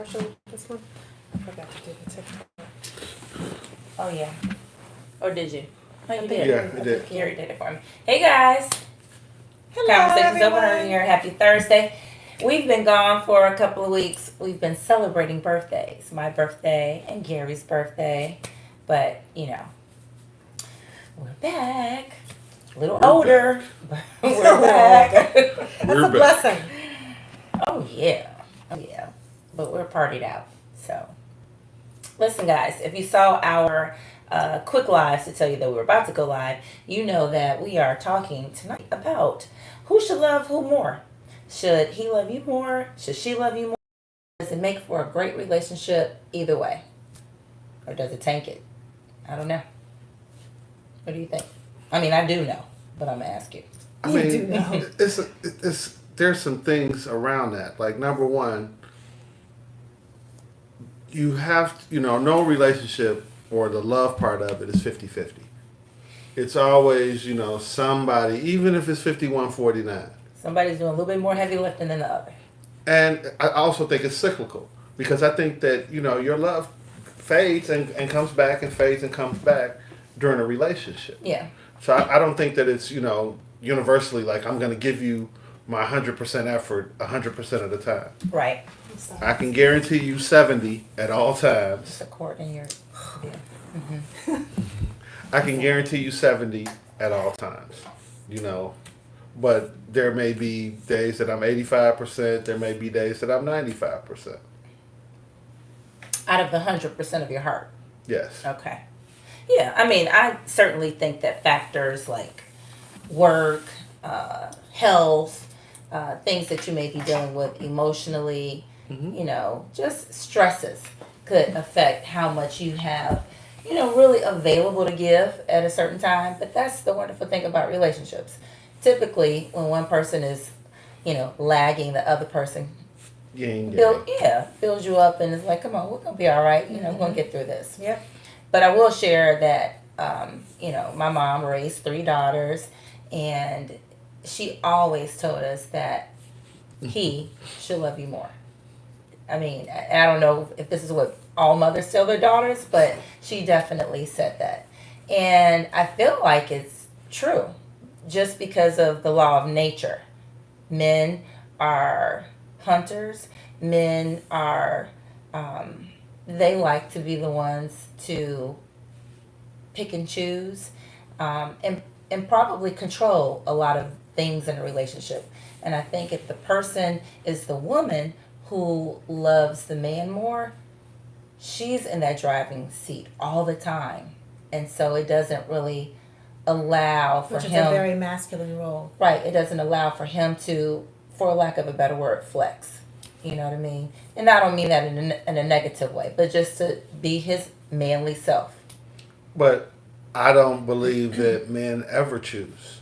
commercial with this one? I forgot to do the TikTok. Oh yeah. Or did you? Oh, you I did. Yeah, I did. Gary did it for me. Hey guys. Hello, Conversations over everyone. here. Happy Thursday. We've been gone for a couple of weeks. We've been celebrating birthdays. My birthday and Gary's birthday. But, you know, we're back. A little We're older. But we're back. That's We're a back. blessing. Oh yeah. Oh yeah. But we're partied out. So listen guys, if you saw our quick lives to tell you that we were about to go live, you know that we are talking tonight about who should love who more. Should he love you more? Should she love you more? Does it make for a great relationship either way? Or does it tank it? I don't know. What do you think? I mean, I do know, but I'm going to ask you. I You do mean, know. it's there's some things around that. Like number one, you have no relationship or the love part of it is 50-50. It's always somebody, even if it's 51-49. Somebody's doing a little bit more heavy lifting than the other. And I also think it's cyclical because I think that your love fades and comes back and fades and comes back during a relationship. Yeah. So I don't think that it's universally like I'm going to give you my 100% effort 100% of the time. Right. I can guarantee you 70 at all times. Just a cord in your... Yeah. I can guarantee you 70 at all times. But there may be days that I'm 85%. There may be days that I'm 95%. Out of the 100% of your heart. Yes. Okay. Yeah, I mean, I certainly think that factors like work, health, things that you may be dealing with emotionally, just stresses could affect how much you have, really available to give at a certain time. But that's the wonderful thing about relationships. Typically, when one person is, lagging, the other person Yin yang. builds you up and is like, come on, we're going to be all right. We're going to get through this. Yep. But I will share that, my mom raised 3 daughters, and she always told us that he should love you more. I mean, I don't know if this is what all mothers tell their daughters, but she definitely said that. And I feel like it's true just because of the law of nature. Men are hunters. Men are... they like to be the ones to pick and choose, and probably control a lot of things in a relationship. And I think if the person is the woman who loves the man more, she's in that driving seat all the time. And so it doesn't really allow for Which is him... a very masculine role. Right, it doesn't allow for him to, for lack of a better word, flex. You know what I mean? And I don't mean that in a negative way, but just to be his manly self. But I don't believe that men ever choose.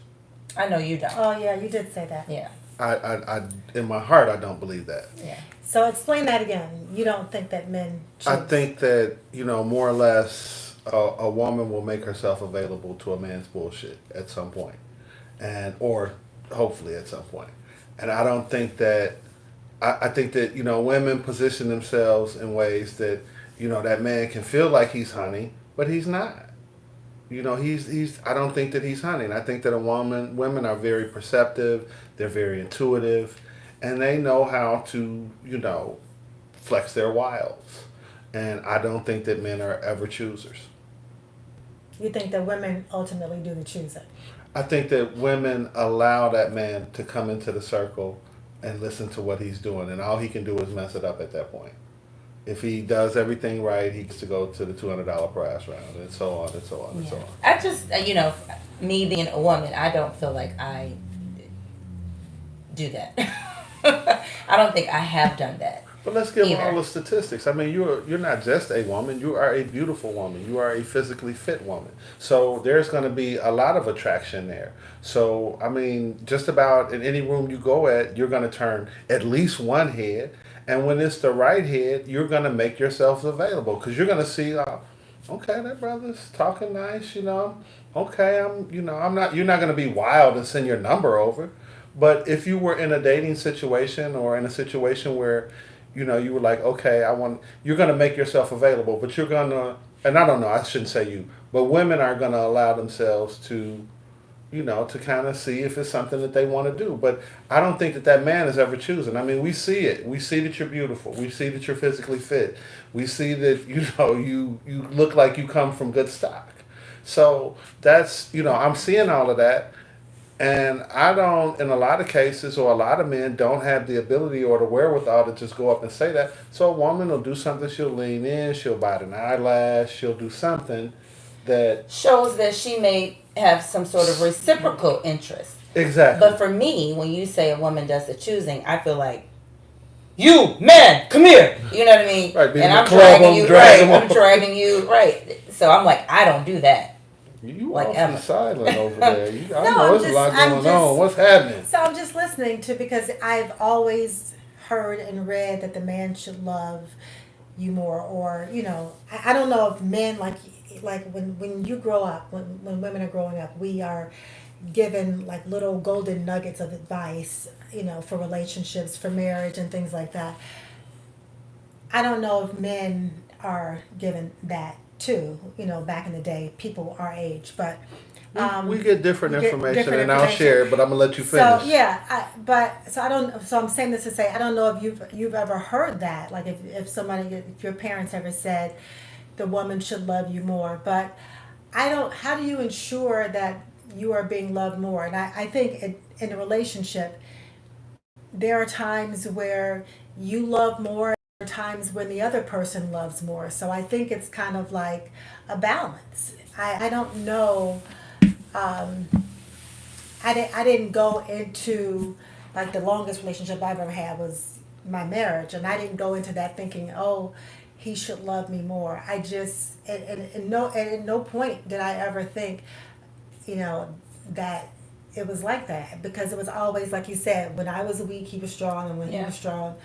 I know you don't. Oh, yeah, you did say that. Yeah, I in my heart, I don't believe that. yeah. So explain that again. You don't think that men choose. I think that, more or less, a woman will make herself available to a man's bullshit at some point. Or hopefully at some point. And I don't think that, I think that, women position themselves in ways that, that man can feel like he's honey, but he's not. I don't think that he's honey. And I think that women are very perceptive, they're very intuitive, and they know how to, flex their wiles. And I don't think that men are ever choosers. You think that women ultimately do the choosing. I think that women allow that man to come into the circle and listen to what he's doing, and all he can do is mess it up at that point. If he does everything right, he gets to go to the $200 prize round, and so on and so on and so on. I just, me being a woman, I don't feel like I do that. I don't think I have done that. But let's give Either. all the statistics. I mean, you're not just a woman. You are a beautiful woman. You are a physically fit woman. So there's going to be a lot of attraction there. So, I mean, just about in any room you go at, you're going to turn at least one head. And when it's the right head, you're going to make yourself available because you're going to see, okay, that brother's talking nice, Okay, I'm not. You're not going to be wild and send your number over. But if you were in a dating situation or in a situation where you were like, okay, you're gonna make yourself available, but you're gonna, and I don't know, I shouldn't say you, but women are gonna allow themselves to, to kind of see if it's something that they want to do. But I don't think that man is ever choosing. I mean, we see it. We see that you're beautiful. We see that you're physically fit. We see that, you look like you come from good stock. So that's, I'm seeing all of that. And I don't, in a lot of cases, or a lot of men don't have the ability or the wherewithal to just go up and say that. So a woman will do something, she'll lean in, she'll bite an eyelash, she'll do something that shows that she may have some sort of reciprocal interest. exactly. But for me, when you say a woman does the choosing, I feel like, you man, come here. You know what I mean? Right, and I'm dragging you, I'm dragging you, right? So I'm like, I don't do that. You like awfully Emma. silent over there. I No, know I'm there's a lot I'm going on. What's happening? So I'm just listening to, because I've always heard and read that the man should love you more, or I don't know if men like when you grow up, when women are growing up, we are given like little golden nuggets of advice, for relationships, for marriage, and things like that. I don't know if men are given that too, back in the day, people our age, but We get different we get information, different and I'll information. share it, but I'm gonna let you finish. So yeah, so I'm saying this to say, I don't know if you've ever heard that, like if your parents ever said the woman should love you more, but I don't. How do you ensure that you are being loved more? And I think in a relationship, there are times where you love more, there are times when the other person loves more. So I think it's kind of like a balance. I don't know. Um, I didn't go into, like, the longest relationship I've ever had was my marriage, and I didn't go into that thinking, oh, he should love me more. I just and at no point did I ever think, that it was like that, because it was always like you said, when I was weak, he was strong, and when he was strong,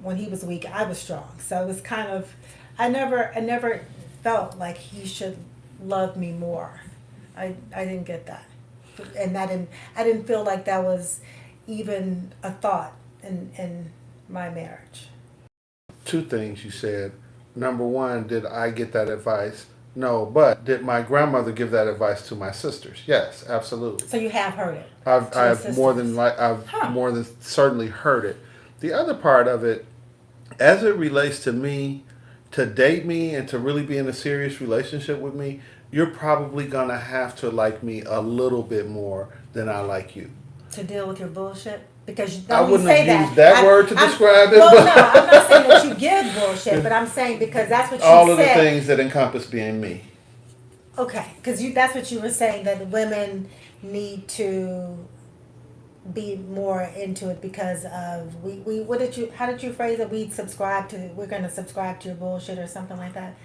when he was weak, I was strong. So it was kind of, I never felt like he should love me more. I didn't get that, and I didn't feel like that was even a thought in my marriage. Two things you said. Number one, did I get that advice? No, but did my grandmother give that advice to my sisters? Yes, absolutely. So you have heard it. I've more than more than certainly heard it. The other part of it, as it relates to me, to date me and to really be in a serious relationship with me, you're probably gonna have to like me a little bit more than I like you. To deal with your bullshit? Because I you wouldn't say have used that word to describe it. Well, but no, I'm not saying that you give bullshit, but I'm saying because that's what you all of said. the things that encompass being me. Okay, because that's what you were saying, that women need to be more into it because of we how did you phrase it? We're gonna subscribe to your bullshit or something like that.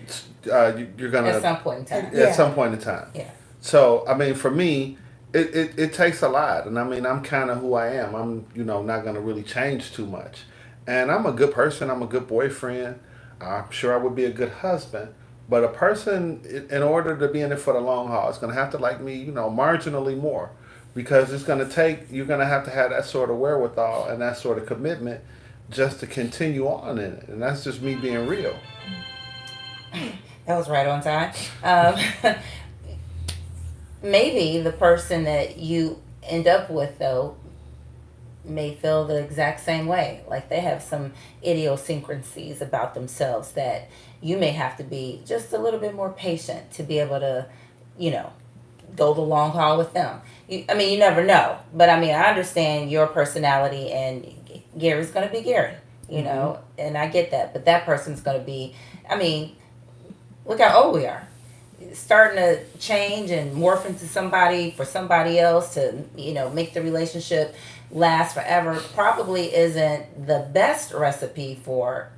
You're gonna At some point in time. at some point in time. Yeah. So I mean, for me, it takes a lot, and I mean, I'm kind of who I am. I'm not gonna really change too much, and I'm a good person. I'm a good boyfriend. I'm sure I would be a good husband. But a person, in order to be in it for the long haul, is gonna have to like me, marginally more, because you're gonna have to have that sort of wherewithal and that sort of commitment just to continue on in it, and that's just me being real. That was right on time. Maybe the person that you end up with, though, may feel the exact same way. Like they have some idiosyncrasies about themselves that you may have to be just a little bit more patient to be able to, go the long haul with them. You never know. But I understand your personality, and Gary's going to be Gary, and I get that. But that person's going to be, look how old we are. Starting to change and morph into somebody for somebody else to, make the relationship last forever probably isn't the best recipe for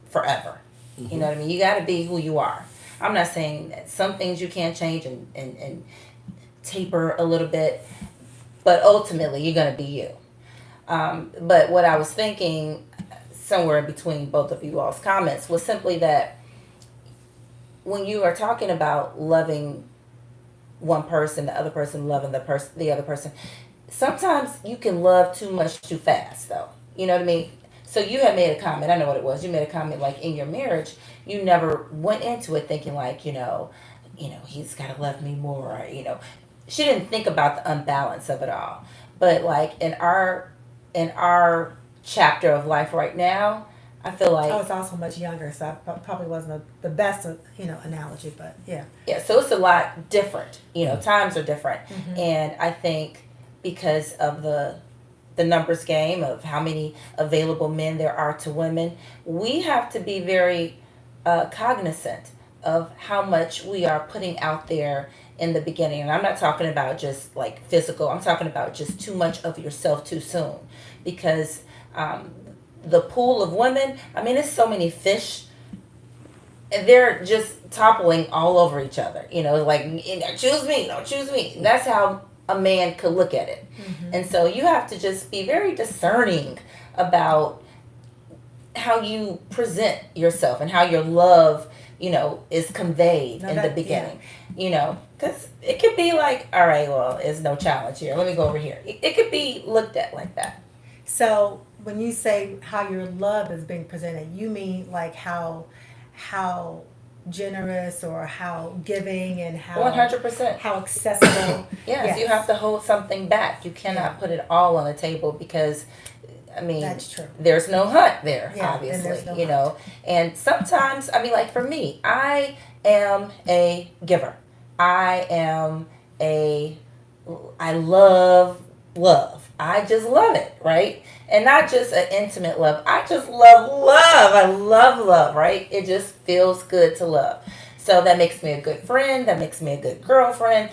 forever. Mm-hmm. You know what I mean? You got to be who you are. I'm not saying that some things you can't change and taper a little bit, but ultimately you're going to be you. But what I was thinking somewhere in between both of you all's comments was simply that when you are talking about loving one person, the other person loving the other person, sometimes you can love too much too fast, though. You know what I mean? So you had made a comment. I know what it was. You made a comment like in your marriage, you never went into it thinking like, he's got to love me more. Or, she didn't think about the unbalance of it all. But like in our chapter of life right now, I feel like I was also much younger, so I probably wasn't the best, analogy, but yeah. yeah, so it's a lot different. Times are different, Mm-hmm. and I think because of the numbers game of how many available men there are to women, we have to be very cognizant of how much we are putting out there in the beginning. And I'm not talking about just like physical. I'm talking about just too much of yourself too soon, because the pool of women. I mean, there's so many fish and they're just toppling all over each other. Like, choose me, no, choose me. That's how a man could look at it. Mm-hmm. And so you have to just be very discerning about how you present yourself and how your love, is conveyed No, in the that- beginning. Because it could be like, all right, well, there's no challenge here. Let me go over here. It could be looked at like that. So when you say how your love is being presented, you mean like how generous or how giving and how 100%. how accessible. Yes, you have to hold something back. You cannot put it all on the table because, I mean, That's true. there's no hunt there, Yeah, and obviously, there's no And sometimes, I mean, like for me, I am a giver. I love love. I just love it, right? And not just an intimate love. I just love love. I love love, right? It just feels good to love. So that makes me a good friend. That makes me a good girlfriend.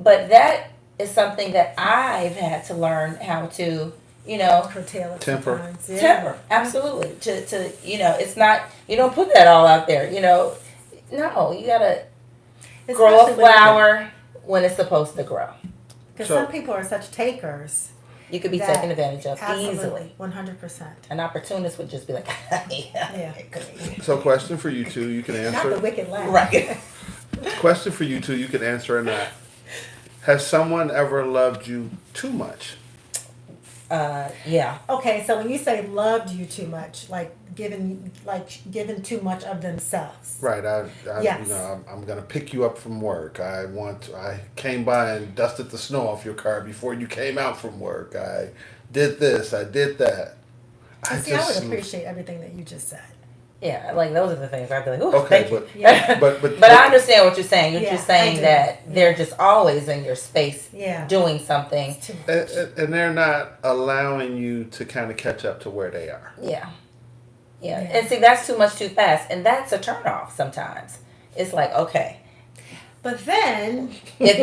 But that is something that I've had to learn how to, Curtail it Temper. sometimes. Yeah. temper. Absolutely. To it's not, you don't put that all out there, No, you gotta grow a Especially when- flower when it's supposed to grow. Because So- some people are such takers. You could be That- taken advantage of easily. Absolutely, 100%. An opportunist would just be like, Yeah. So, question for you two, you can Not the answer. wicked laugh. Right. Question for you two, you can answer or not. Has someone ever loved you too much? Yeah. Okay, so when you say loved you too much, like given too much of themselves. Right. Yes. I'm gonna pick you up from work. I came by and dusted the snow off your car before you came out from work. I did this. I did that. See, I would appreciate everything that you just said. Yeah, like those are the things I'd be like, ooh, Okay, thank you. but Yeah. but I understand what you're saying. You're Yeah, just saying I do. that they're just always in your space Yeah. doing something. It's too much. and they're not allowing you to kind of catch up to where they are. Yeah. Yeah. Yeah. And see, that's too much too fast. And that's a turnoff sometimes. It's like, okay. But then, If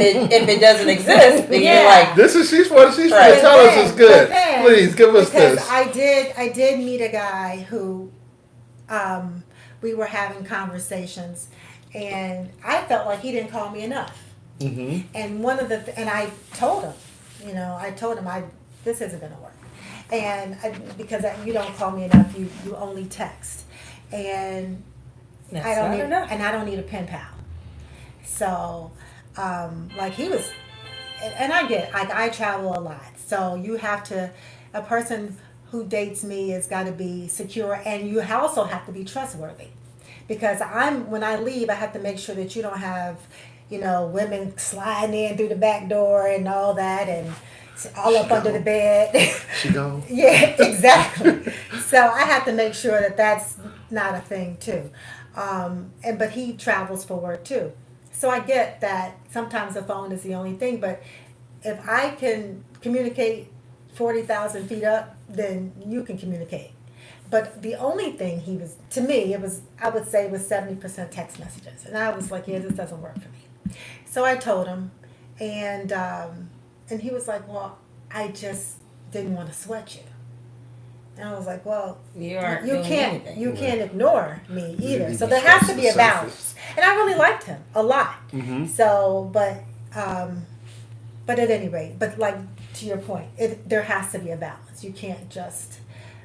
it doesn't exist, then Yeah. you're like, This is she's what she's Right. trying to tell us is good. but then- Please give us because this. I did meet a guy who, we were having conversations, and I felt like he didn't call me enough. Mm-hmm. And and I told him, this isn't gonna work, and because you don't call me enough, you only text, and that's I don't not need enough. and I don't need a pen pal. So, like he was, and I get like I travel a lot, so you have to, a person who dates me has got to be secure, and you also have to be trustworthy, because when I leave, I have to make sure that you don't have, women sliding in through the back door and all that, and all up under the bed. She gone. Yeah, exactly. So I have to make sure that that's not a thing too. But he travels for work too. So I get that sometimes the phone is the only thing, but if I can communicate 40,000 feet up, then you can communicate. But the only thing to me, I would say it was 70% text messages. And I was like, yeah, this doesn't work for me. So I told him, and he was like, well, I just didn't want to sweat you. And I was like, well, You aren't you doing can't anything. you can't ignore me You either. need So to there has to scratch be a the balance. And I really liked him a lot. Mm-hmm. So, but at any rate, but like to your point, there has to be a balance. You can't just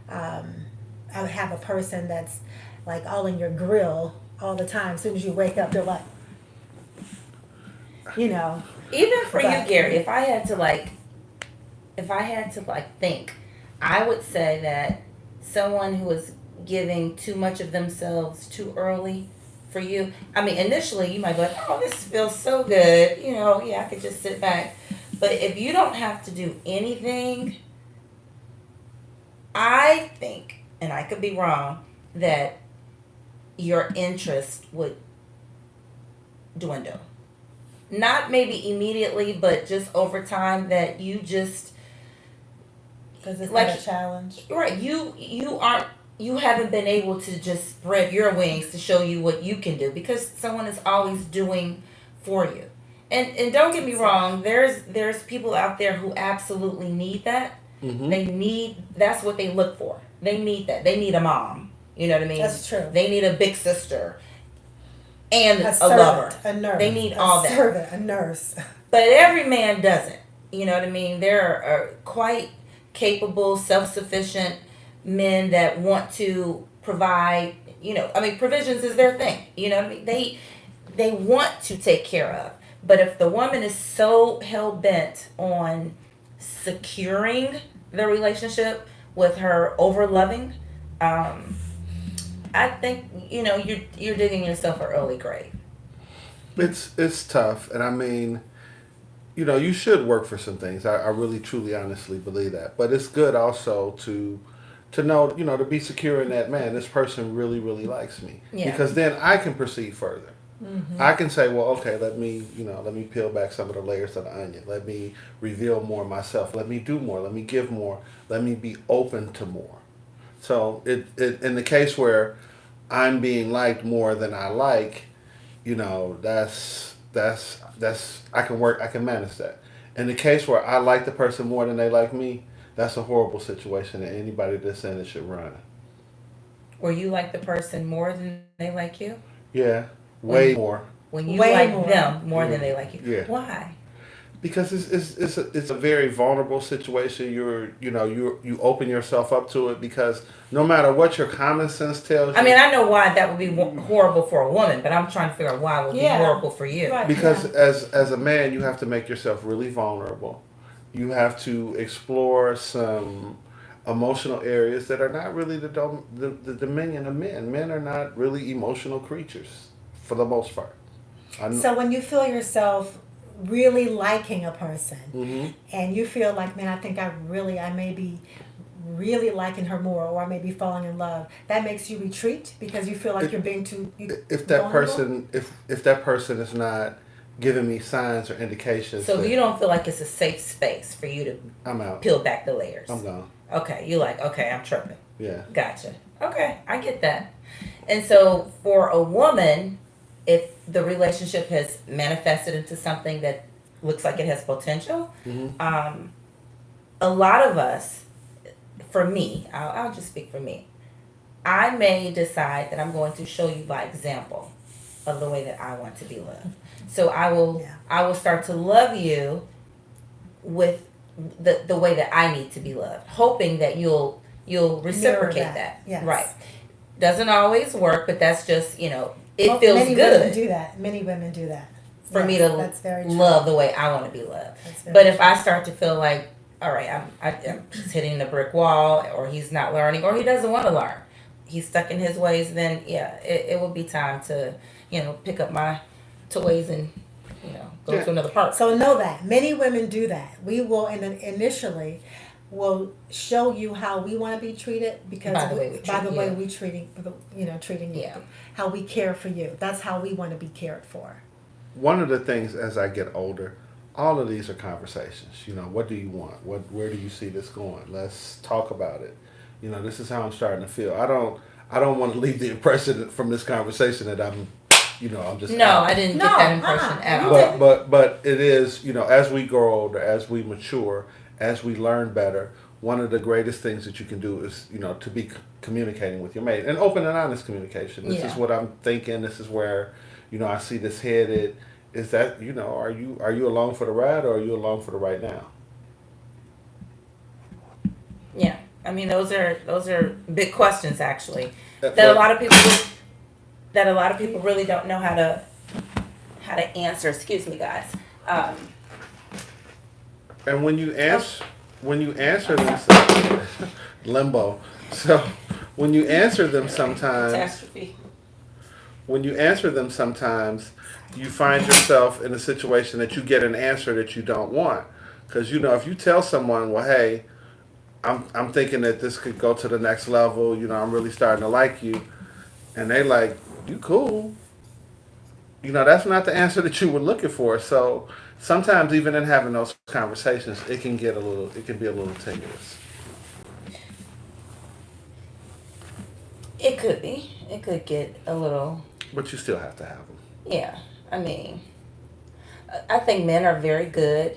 have a person that's like all in your grill all the time. As soon as you wake up, they're like, Even for you, But- Gary, if I had to think, I would say that someone who is giving too much of themselves too early for you. I mean, initially you might be like, oh, this feels so good. You know, yeah, I could just sit back. But if you don't have to do anything, I think, and I could be wrong, that your interest would dwindle. Not maybe immediately, but just over time that you just Because it's like not a challenge. right, you haven't been able to just spread your wings to show you what you can do because someone is always doing for you. And don't get me wrong, there's people out there who absolutely need that. That's what they look for. They need that. They need a mom. You know what I mean? That's true. They need a big sister and a servant, lover. a nurse. They need all that. A servant, a nurse. But every man doesn't. You know what I mean? There are quite capable, self-sufficient men that want to provide. You know, I mean, provisions is their thing. You know what I mean? They want to take care of. But if the woman is so hell bent on securing the relationship with her over loving, I think you're digging yourself an early grave. It's tough, and I mean, you should work for some things. I really, truly, honestly believe that. But it's good also to know, to be secure in that, man, this person really, really likes me. Yeah. Because then I can proceed further. Mm-hmm. I can say, well, okay, let me peel back some of the layers of the onion. Let me reveal more of myself. Let me do more. Let me give more. Let me be open to more. So it in the case where I'm being liked more than I like, that's I can manage that. In the case where I like the person more than they like me, that's a horrible situation, and anybody that's in it should run. Or you like the person more than they like you? Yeah, way more. When you Way like more. them more than they like you. Yeah. Why? Because it's a very vulnerable situation. You open yourself up to it because no matter what your common sense tells you. I mean, I know why that would be horrible for a woman, but I'm trying to figure out why it would Yeah. be horrible for you. Right. Because as a man, you have to make yourself really vulnerable. You have to explore some emotional areas that are not really the dominion of men. Men are not really emotional creatures for the most part. So when you feel yourself really liking a person, Mm-hmm. and you feel like, man, I think I may be really liking her more, or I may be falling in love, that makes you retreat because you feel like you're being too If that vulnerable? person is not giving me signs or indications, So that you don't feel like it's a safe space for you to I'm out. peel back the layers. I'm gone. Okay, you like, okay, I'm tripping. Yeah. Gotcha. Okay, I get that. And so for a woman, if the relationship has manifested into something that looks like it has potential, Mm-hmm. a lot of us, for me, I'll just speak for me, I may decide that I'm going to show you by example of the way that I want to be loved. So I will start to love you with the way that I need to be loved, hoping that you'll reciprocate Mirror that. yes. Right. Doesn't always work, but that's just, it Well, feels many women good do that. Many women do that. for me Yes, to that's very true. love the way I want to be loved. That's very But if I start to feel like, all right, I'm just hitting the brick wall, or he's not learning, or he doesn't want to learn, he's stuck in his ways, then yeah, it would be time to, pick up my toys and, go to another park. So know that many women do that. We will, and then initially, will show you how we want to be treated because By the way we treat you. treating you, Yeah. how we care for you. That's how we want to be cared for. One of the things as I get older, all of these are conversations. What do you want? Where do you see this going? Let's talk about it. This is how I'm starting to feel. I don't want to leave the impression from this conversation that I'm just No, out. I didn't No, get that impression at all. But it is, as we grow older, as we mature, as we learn better, one of the greatest things that you can do is, to be communicating with your mate, and open and honest communication. This is Yeah. what I'm thinking. This is where, I see this headed. Is that, are you along for the ride, or are you along for the right now? Yeah, I mean those are big questions actually That- that a lot of people really don't know how to answer. Excuse me, guys. And when you answer this limbo, So when you answer them sometimes, Catastrophe. you find yourself in a situation that you get an answer that you don't want. Because if you tell someone, well, hey, I'm thinking that this could go to the next level. I'm really starting to like you, and they like, you cool. That's not the answer that you were looking for. So sometimes even in having those conversations, it can be a little tenuous. It could be. It could get a little. But you still have to have them. Yeah. I mean, I think men are very good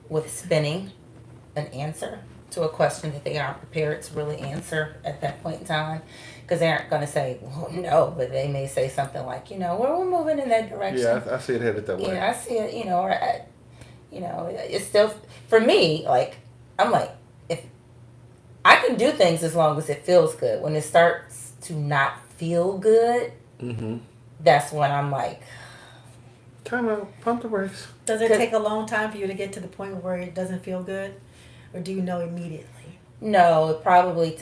with spinning an answer to a question that they aren't prepared to really answer at that point in time. Because they aren't going to say, well, no, but they may say something like, well, we're moving in that direction. Yeah, I see it headed that way. Yeah, I see it, or, it's still, for me, like, I'm like, if I can do things as long as it feels good. When it starts to not feel good, Mm-hmm. that's when I'm like, Time out. Pump the brakes. Does it take a long time for you to get to the point where it doesn't feel good, or do you know immediately? no, it probably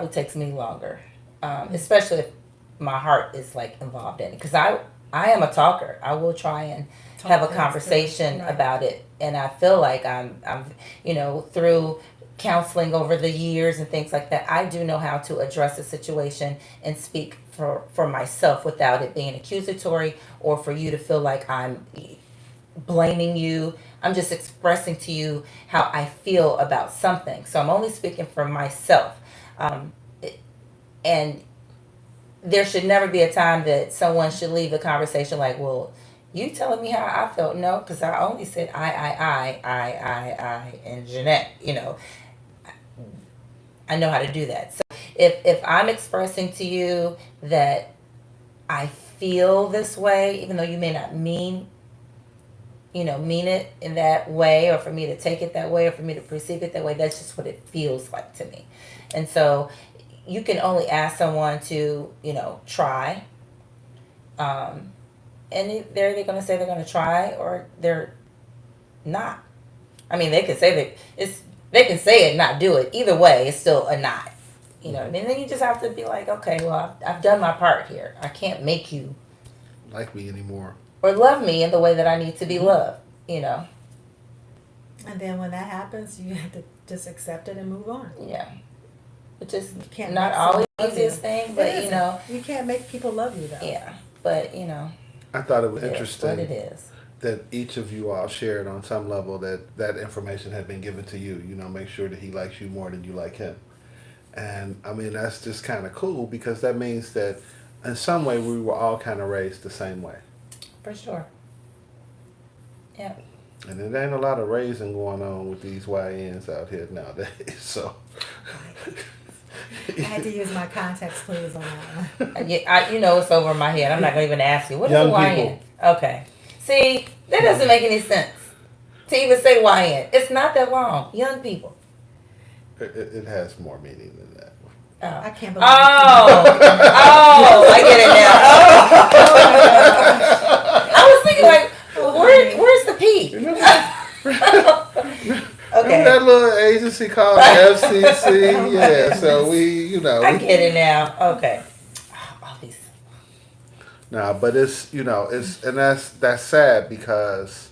takes me longer, especially if my heart is like involved in it. Because I am a talker. I will try and have a conversation about it, and I feel like I'm through counseling over the years and things like that, I do know how to address a situation and speak for myself without it being accusatory or for you to feel like I'm blaming you. I'm just expressing to you how I feel about something. So I'm only speaking for myself. And there should never be a time that someone should leave the conversation like, well, you telling me how I felt? No, because I only said I, and Jeanette, I know how to do that. So if I'm expressing to you that I feel this way, even though you may not mean it in that way, or for me to take it that way, or for me to perceive it that way, that's just what it feels like to me. And so you can only ask someone to, try. And they're going to say they're going to try, or they're not. I mean, they can say they can say it and not do it. Either way, it's still a not. You know what I mean? Then you just have to be like, okay, well, I've done my part here. I can't make you like me anymore. Or love me in the way that I need to be loved, And then when that happens, you have to just accept it and move on. Yeah. Which is can't not always the easiest thing, but you can't make people love you though. Yeah. But I thought it was it is interesting what it is. that each of you all shared on some level that information had been given to you. Make sure that he likes you more than you like him. And I mean, that's just kind of cool because that means that in some way we were all kind of raised the same way. For sure. Yeah. And there ain't a lot of raising going on with these YNs out here nowadays. So I had to use my context clues on that one. It's over my head. I'm not going to even ask you. What is Young a YN? people. Okay. See, that doesn't make any sense to even say YN. It's not that long. Young people. it has more meaning than that. I can't believe I get it now. I was thinking like, where's the P? Okay. Remember that little agency called FCC? Yeah, so we, I get it now. Okay. All these. Nah, but it's and that's sad because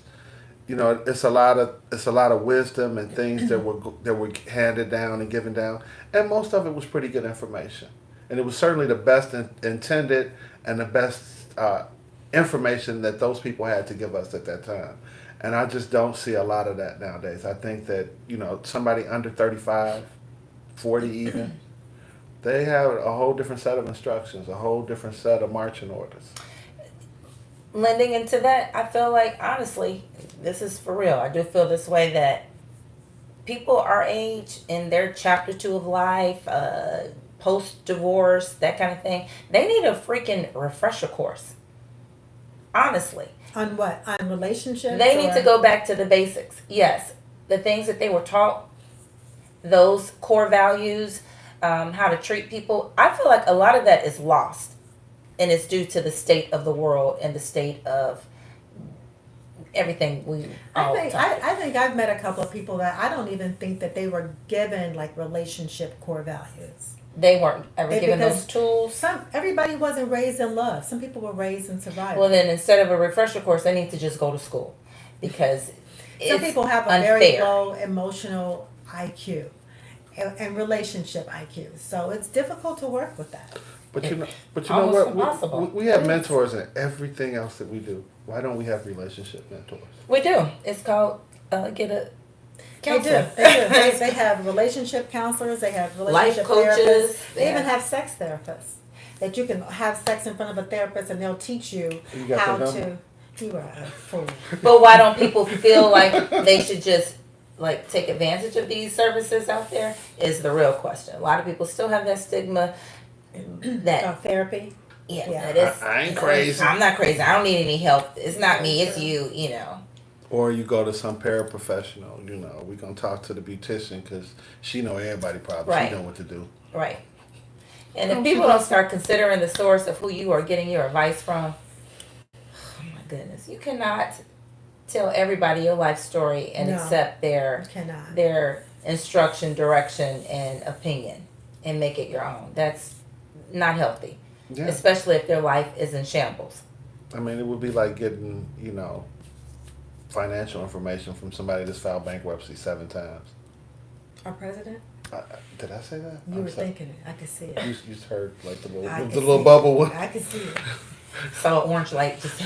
it's a lot of wisdom and things that were handed down and given down, and most of it was pretty good information, and it was certainly the best intended and the best information that those people had to give us at that time. And I just don't see a lot of that nowadays. I think that somebody under 35, 40 even, they have a whole different set of instructions, a whole different set of marching orders. Lending into that, I feel like, honestly, this is for real. I do feel this way that people our age in their chapter 2 of life, post-divorce, that kind of thing, they need a freaking refresher course. Honestly. On what? On relationships? They need to go back to the basics. Yes. The things that they were taught, those core values, how to treat people. I feel like a lot of that is lost. And it's due to the state of the world and the state of everything we I all think talk about. I think I've met a couple of people that I don't even think that they were given like relationship core values. They weren't ever They- given because those tools. Everybody wasn't raised in love. Some people were raised in survival. Well, then instead of a refresher course, they need to just go to school because Some it's people have a unfair. very low emotional IQ and relationship IQ, so it's difficult to work with that. But you know Almost what? impossible. We have mentors in everything else that we do. Why don't we have relationship mentors? We do. It's called get a They do. counselor. They have relationship counselors. They have Life relationship coaches. therapists. They Yeah. even have sex therapists that you can have sex in front of a therapist and they'll teach you You got how their to. number? You are a fool. But why don't people feel like they should just like take advantage of these services out there? Is the real question. A lot of people still have that stigma that Therapy. yeah, Yeah. that is, I ain't crazy. I'm not crazy. I don't need any help. It's not me. It's you. You know. Or you go to some paraprofessional. You know, we gonna talk to the beautician because she know everybody probably. Right. She know what to do. Right. And if people don't start considering the source of who you are getting your advice from, oh my goodness, you cannot tell everybody your life story and No. accept You cannot. their instruction, direction, and opinion and make it your own. That's not healthy, Yeah. especially if their life is in shambles. I mean, it would be like getting financial information from somebody that's filed bankruptcy 7 times. Our president. Did I say that? You I'm were sorry. thinking it. I could see it. You just heard like the I little, can the little see bubble one. I could see it. So orange light just.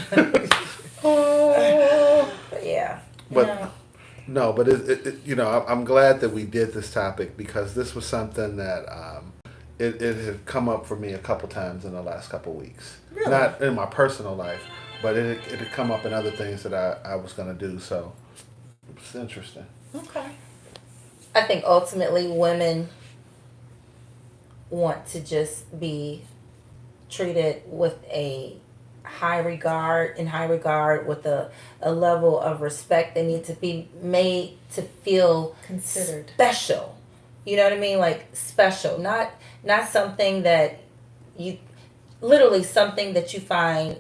Oh. But yeah. But No. no, but I'm glad that we did this topic because this was something that it had come up for me a couple times in the last couple weeks. Really? Not in my personal life, but it had come up in other things that I was gonna do. So it's interesting. Okay. I think ultimately women want to just be treated with a high regard, with a level of respect. They need to be made to feel Considered. special. You know what I mean? Like special, not something that literally something that you find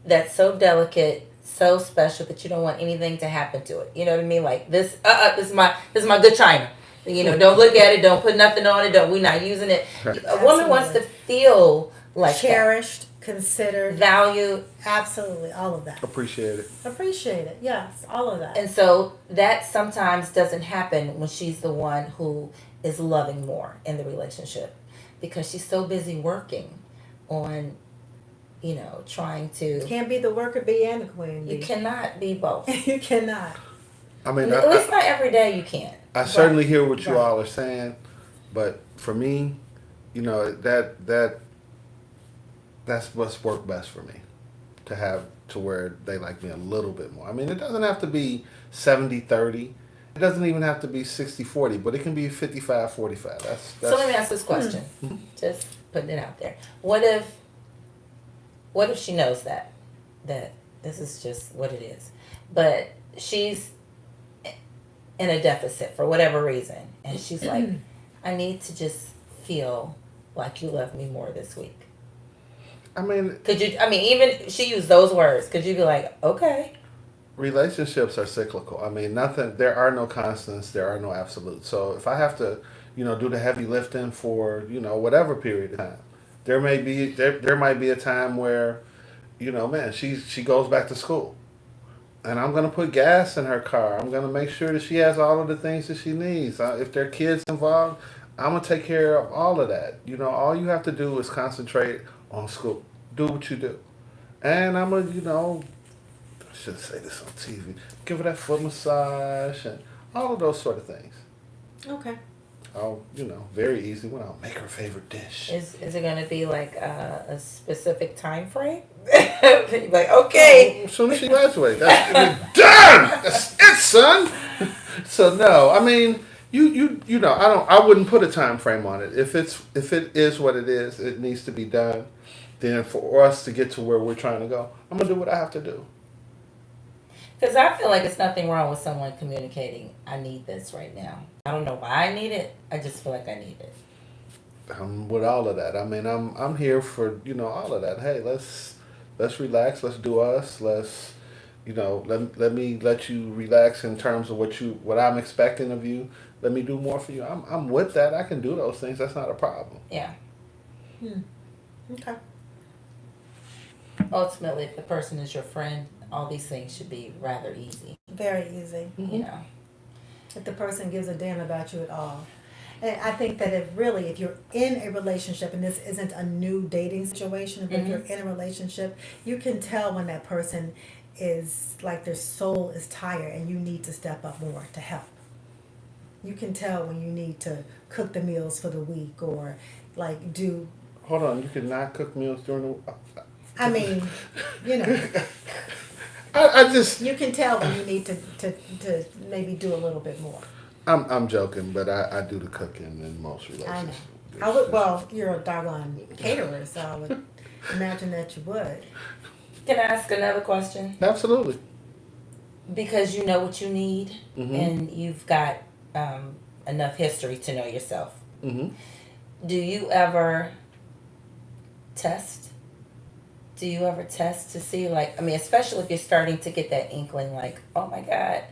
that's so delicate, so special that you don't want anything to happen to it. You know what I mean? Like this is my good china. You know, don't look at it, don't put nothing on it, we're not using it. A woman wants to feel like Cherished, considered, valued. absolutely, all of that. Appreciate it. Appreciate it. Yes, all of that. And so that sometimes doesn't happen when she's the one who is loving more in the relationship because she's so busy working on, trying to. Can't be the worker bee and the queen bee. You cannot be both. You cannot. I mean, At least not every day you can. I certainly hear what you Right. all are saying, but for me, that's what's worked best for me, to have to where they like me a little bit more. I mean, it doesn't have to be 70-30. It doesn't even have to be 60-40, but it can be 55-45. That's So let me ask this question. Just putting it out there. What if she knows that this is just what it is, but she's in a deficit for whatever reason, and she's like, I need to just feel like you love me more this week. I mean, Even she used those words. Could you be like, okay? relationships are cyclical. I mean, there are no constants, there are no absolutes. So if I have to, do the heavy lifting for, whatever period of time, there might be a time where, man, she goes back to school. And I'm going to put gas in her car. I'm going to make sure that she has all of the things that she needs. If there are kids involved, I'm going to take care of all of that. All you have to do is concentrate on school. Do what you do. And I'm going to, I should say this on TV, give her that foot massage and all of those sort of things. Okay. I'll, very easy when I'll make her favorite dish. Is it gonna be like a specific time frame? Like, okay. As soon as she graduates, that's done. That's it, son. So no, I mean, I wouldn't put a time frame on it. If it is what it is, it needs to be done. Then for us to get to where we're trying to go, I'm gonna do what I have to do. Because I feel like it's nothing wrong with someone communicating, I need this right now. I don't know why I need it. I just feel like I need it. With all of that, I mean, I'm here for all of that. Hey, let's relax. Let's do us. Let's let me let you relax in terms of what I'm expecting of you. Let me do more for you. I'm with that. I can do those things. That's not a problem. Yeah. Okay. Ultimately, if the person is your friend, all these things should be rather easy. Very easy. You know. If the person gives a damn about you at all. And I think that if you're in a relationship, and this isn't a new dating situation, but if you're in a relationship, you can tell when that person is like their soul is tired and you need to step up more to help. You can tell when you need to cook the meals for the week or like do. Hold on, you cannot cook meals during the. I mean, you know, I just. you can tell when you need to maybe do a little bit more. I'm joking, but I do the cooking in most I relationships. know. I would. Well, you're a doggone caterer, so I would imagine that you would. Can I ask another question? Absolutely. Because you know what you need, Mm-hmm. and you've got enough history to know yourself. Mm-hmm. Do you ever test? Do you ever test to see, like, I mean, especially if you're starting to get that inkling, like, oh my God,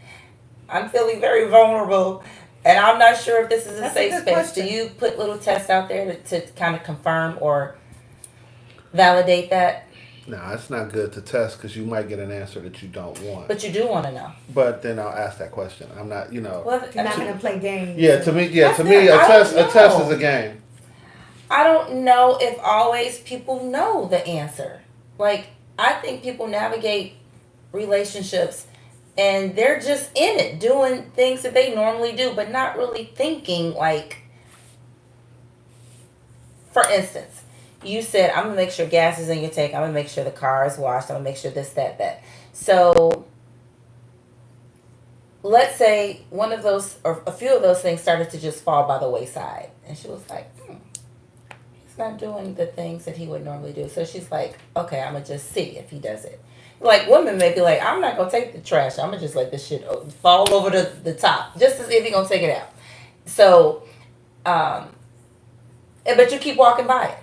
I'm feeling very vulnerable, and I'm not sure if this is a That's a safe good space. question. Do you put little tests out there to kind of confirm or validate that? No, it's not good to test because you might get an answer that you don't want. But you do want to know. But then I'll ask that question. I'm not, Well, You're not going to play games. Yeah, to me, That's a good. I test, don't a test know. is a game. I don't know if always people know the answer. Like, I think people navigate relationships and they're just in it, doing things that they normally do, but not really thinking, like, for instance, you said, I'm going to make sure gas is in your tank. I'm going to make sure the car is washed. I'm going to make sure this, that. So, let's say one of those, or a few of those things started to just fall by the wayside. And she was like, he's not doing the things that he would normally do. So she's like, okay, I'm going to just see if he does it. Like, women may be like, I'm not going to take the trash. I'm going to just let this shit fall over the top just to see if he's going to take it out. So, but you keep walking by it.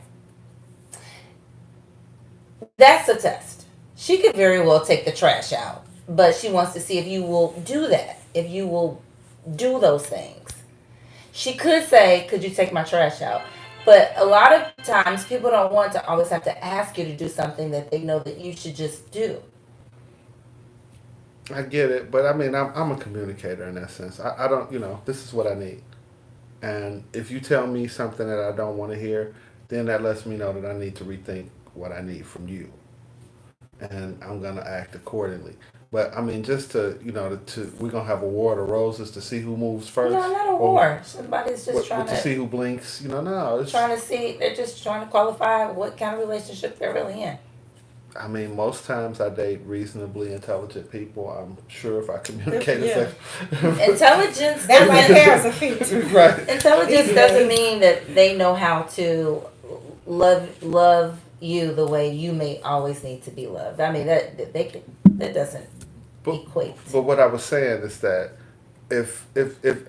That's a test. She could very well take the trash out, but she wants to see if you will do that, if you will do those things. She could say, could you take my trash out? But a lot of times people don't want to always have to ask you to do something that they know that you should just do. I get it, but I mean, I'm a communicator in that sense. I don't, this is what I need. And if you tell me something that I don't want to hear, then that lets me know that I need to rethink what I need from you. And I'm going to act accordingly. But I mean, just to, we're going to have a war of the roses to see who moves first. No, not a war. Somebody's just trying to see who blinks. No, it's trying to see. They're just trying to qualify what kind of relationship they're really in. I mean, most times I date reasonably intelligent people. I'm sure if I communicate Intelligence. That right there is a feat. Right. Intelligence doesn't mean that they know how to love you the way you may always need to be loved. I mean, that doesn't equate. But what I was saying is that if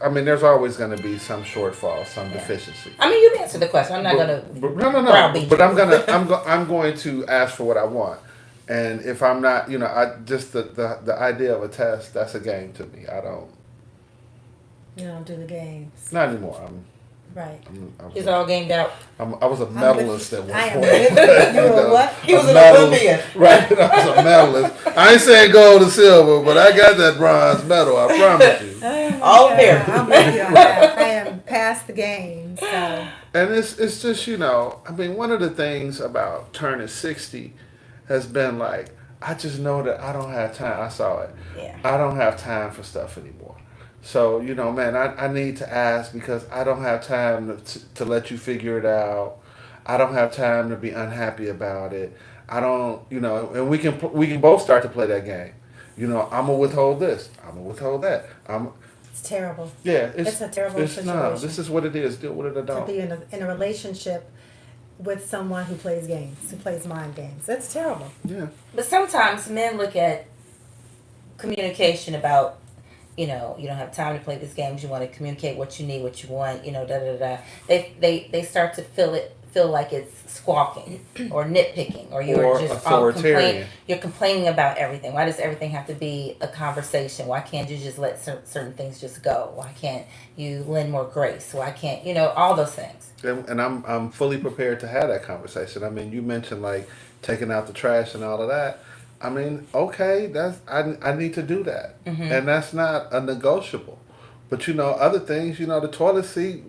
I mean, there's always going to be some shortfall, some deficiency. I mean, you answered the question. I'm not going to. No. But I'm going to ask for what I want, and if I'm not, I just the idea of a test, that's a game to me. I don't. You don't do the games. Not anymore. Right. He's all gamed out. I was a medalist at one point. You were what? He was an Olympian. Right. I was a medalist. I ain't saying gold or silver, but I got that bronze medal. I promise you. All there. I'm with you on that. I am past the game. So. And it's just, I mean, one of the things about turning 60 has been like, I just know that I don't have time. I saw it. Yeah. I don't have time for stuff anymore. So, man, I need to ask because I don't have time to let you figure it out. I don't have time to be unhappy about it. I don't, and we can both start to play that game. I'm going to withhold this. I'm going to withhold that. It's terrible. Yeah. It's a terrible situation. No, this is what it is. Deal with it or don't. To be in a relationship with someone who plays games, who plays mind games. That's terrible. Yeah. But sometimes men look at communication about, you don't have time to play these games. You want to communicate what you need, what you want, They start to feel like it's squawking or nitpicking, or you're Or just all authoritarian. you're complaining about everything. Why does everything have to be a conversation? Why can't you just let certain things just go? Why can't you lend more grace? Why can't all those things? And I'm fully prepared to have that conversation. I mean, you mentioned like taking out the trash and all of that. I mean, okay, I need to do that, and that's not a negotiable. But other things, the toilet seat,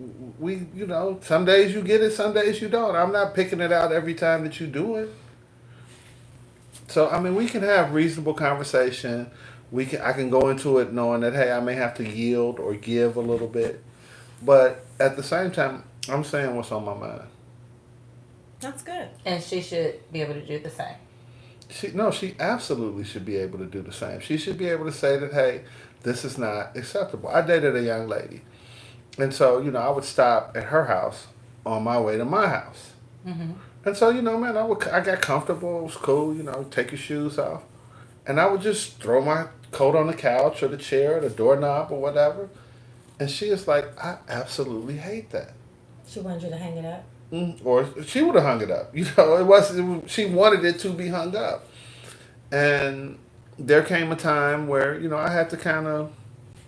some days you get it, some days you don't. I'm not picking it out every time that you do it. So I mean, we can have reasonable conversation. I can go into it knowing that hey, I may have to yield or give a little bit, but at the same time, I'm saying what's on my mind. That's good. And she should be able to do the same. She absolutely should be able to do the same. She should be able to say that, hey, this is not acceptable. I dated a young lady, and so I would stop at her house on my way to my house, and so man, I got comfortable. It was cool. Take your shoes off, and I would just throw my coat on the couch or the chair or the doorknob or whatever, and she is like, I absolutely hate that. She wanted you to hang it up. Or she would have hung it up. She wanted it to be hung up. And there came a time where, I had to kind of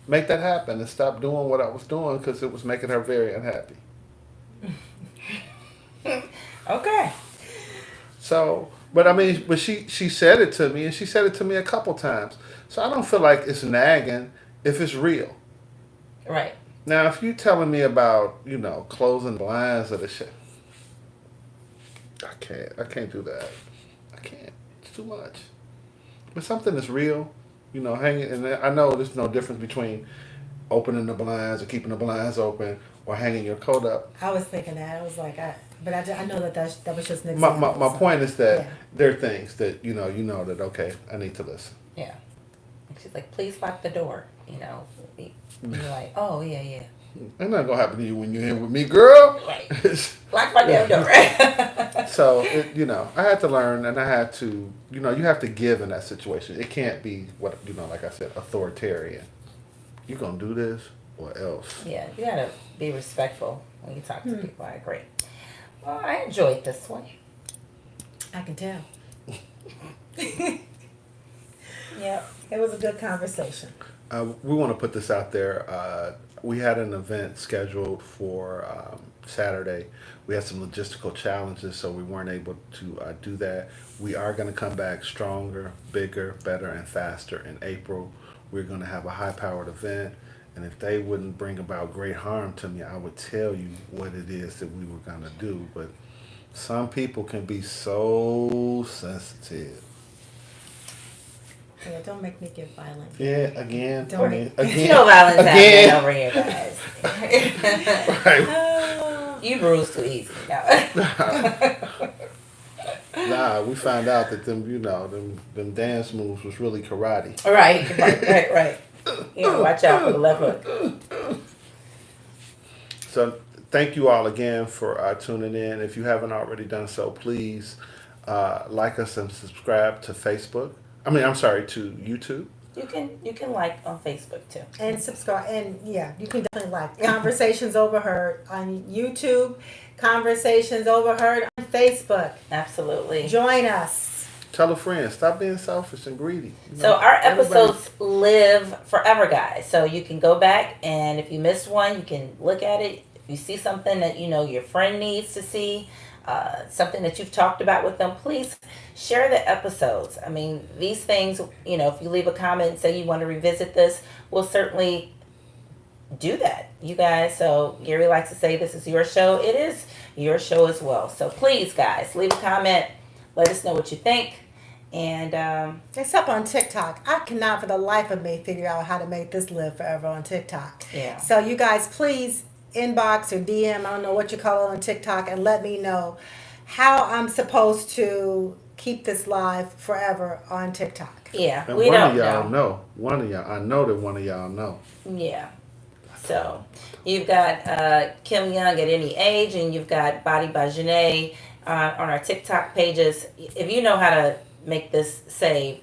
make that happen and stop doing what I was doing because it was making her very unhappy. Okay. So, but she said it to me, and she said it to me a couple times. So I don't feel like it's nagging if it's real. Right. Now, if you're telling me about, closing blinds or the shit, I can't do that. I can't. It's too much. But something that's real, hanging, and I know there's no difference between opening the blinds or keeping the blinds open or hanging your coat up. I was thinking that. I was like, I know that was just an My example. my so, point is that yeah. there are things that, you know that, okay, I need to listen. Yeah. And she's like, please lock the door. And you're like, oh, yeah. It's not going to happen to you when you're here with me, girl. Right. Lock my damn door. So, I had to learn, and I had to, you have to give in that situation. It can't be what, like I said, authoritarian. You're going to do this or else. Yeah, you gotta be respectful when you talk to people. I agree. Well, I enjoyed this one. I can tell. Yep. It was a good conversation. We want to put this out there. We had an event scheduled for Saturday. We had some logistical challenges, so we weren't able to do that. We are going to come back stronger, bigger, better, and faster in April. We're going to have a high-powered event, and if they wouldn't bring about great harm to me, I would tell you what it is that we were going to do. But some people can be so sensitive. Yeah, don't make me get violent. Yeah, again. Don't There's no violence happening over here, guys. Right. Oh. You bruise too easy. No. Nah, we found out that them dance moves was really karate. Right. Watch out for the left hook. So thank you all again for tuning in. If you haven't already done so, please like us and subscribe to Facebook. To YouTube. You can like on Facebook too. And subscribe, and yeah, you can definitely like Conversations Overheard on YouTube, Conversations Overheard on Facebook. Absolutely. Join us. Tell a friend. Stop being selfish and greedy. So our everybody- episodes live forever, guys. So you can go back, and if you missed one, you can look at it. If you see something that your friend needs to see, something that you've talked about with them, please share the episodes. I mean, these things, if you leave a comment and say you want to revisit this, we'll certainly do that, you guys. So Gary likes to say this is your show. It is your show as well. So please, guys, leave a comment. Let us know what you think. And Except on TikTok. I cannot for the life of me figure out how to make this live forever on TikTok. yeah. So you guys, please inbox or DM, I don't know what you call it on TikTok, and let me know how I'm supposed to keep this live forever on TikTok. Yeah. And We one don't of y'all know. One of y'all. I know that one of y'all know. Yeah. So you've got Kim Young at Any Age, and you've got Body by Janae on our TikTok pages. If you know how to make this save,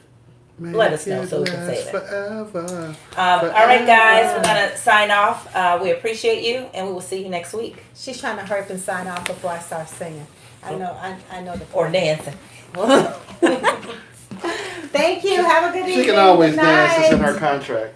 let us know Make so we it can say last that. forever. All right, guys, we're gonna sign off. We appreciate you, and we will see you next week. She's trying to hurry up and sign off before I start singing. I know the Or dancing. Thank you. Have a good evening. She can always Good dance. It's in night. her contract.